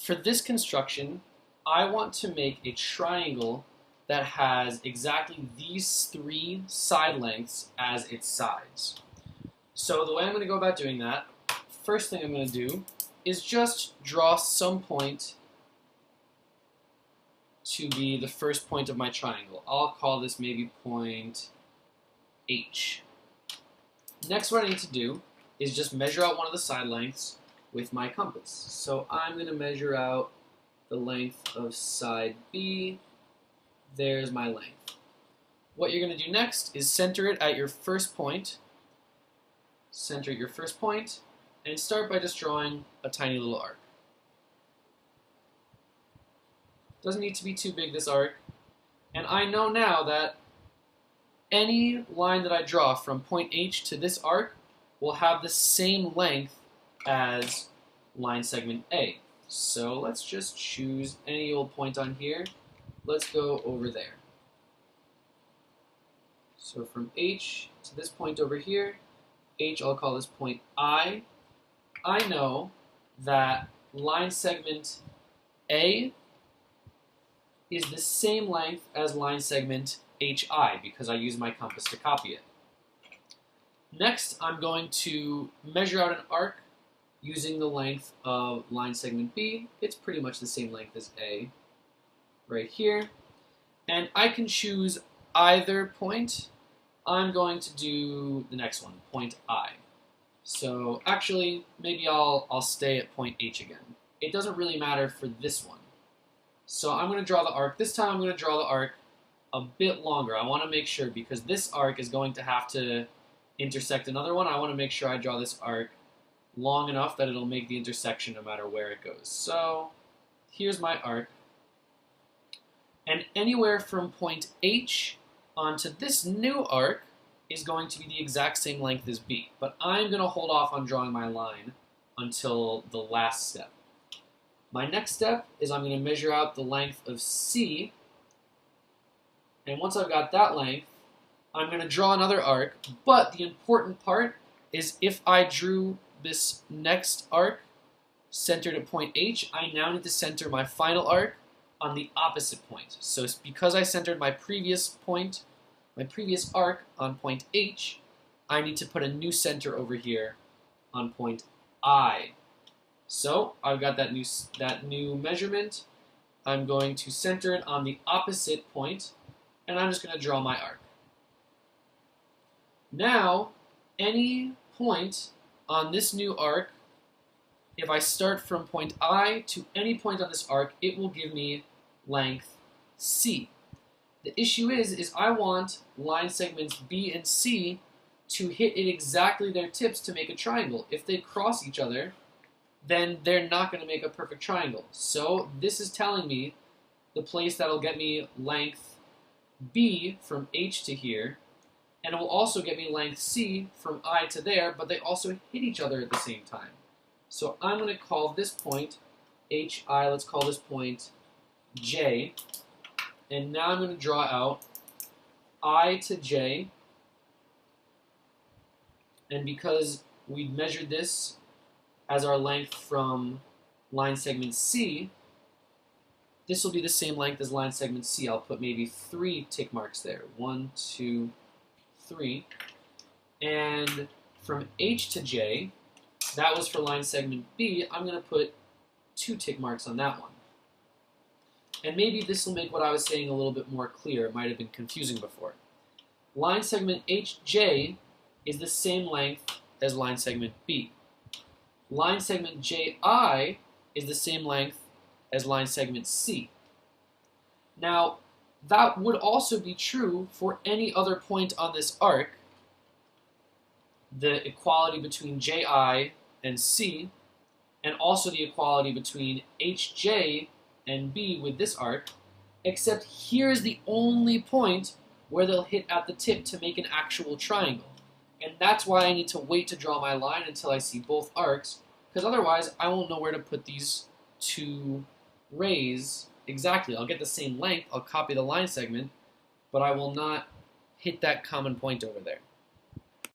for this construction, I want to make a triangle that has exactly these three side lengths as its sides. So the way I'm going to go about doing that, first thing I'm going to do is just draw some point to be the first point of my triangle. I'll call this maybe point H. Next, what I need to do is just measure out one of the side lengths with my compass. So I'm going to measure out the length of side B. There's my length. What you're going to do next is center it at your first point. Center at your first point, and start by just drawing a tiny little arc. Doesn't need to be too big, this arc. And I know now that any line that I draw from point H to this arc will have the same length as line segment A. So let's just choose any old point on here. Let's go over there. So from H to this point over here, H, I'll call this point I. I know that line segment A is the same length as line segment HI because I use my compass to copy it. Next, I'm going to measure out an arc using the length of line segment B. It's pretty much the same length as A right here. And I can choose either point. I'm going to do the next one, point I. So actually, maybe I'll stay at point H again. It doesn't really matter for this one. So I'm going to draw the arc. This time I'm going to draw the arc a bit longer. I want to make sure, because this arc is going to have to intersect another one, I want to make sure I draw this arc long enough that it'll make the intersection no matter where it goes. So here's my arc. And anywhere from point H onto this new arc is going to be the exact same length as B. But I'm going to hold off on drawing my line until the last step. My next step is I'm going to measure out the length of C. And once I've got that length, I'm going to draw another arc. But the important part is if I drew this next arc centered at point H, I now need to center my final arc on the opposite point. So it's because I centered my previous arc on point H, I need to put a new center over here on point I. So I've got that new measurement. I'm going to center it on the opposite point, and I'm just going to draw my arc. Now, any point on this new arc, if I start from point I to any point on this arc, it will give me length C. The issue is I want line segments B and C to hit at exactly their tips to make a triangle. If they cross each other, then they're not going to make a perfect triangle. So this is telling me the place that'll get me length B from H to here, and it will also get me length C from I to there, but they also hit each other at the same time. So I'm going to call this point HI, let's call this point J, and now I'm going to draw out I to J, and because we measured this as our length from line segment C, this will be the same length as line segment C. I'll put maybe 3 tick marks there. 1, 2, 3. And from H to J, that was for line segment B, I'm going to put 2 tick marks on that one. And maybe this will make what I was saying a little bit more clear. It might have been confusing before. Line segment HJ is the same length as line segment B. Line segment JI is the same length as line segment C. Now, that would also be true for any other point on this arc. The equality between JI and C, and also the equality between HJ and B with this arc, except here's the only point where they'll hit at the tip to make an actual triangle. And that's why I need to wait to draw my line until I see both arcs, because otherwise I won't know where to put these two rays exactly. I'll get the same length, I'll copy the line segment, but I will not hit that common point over there.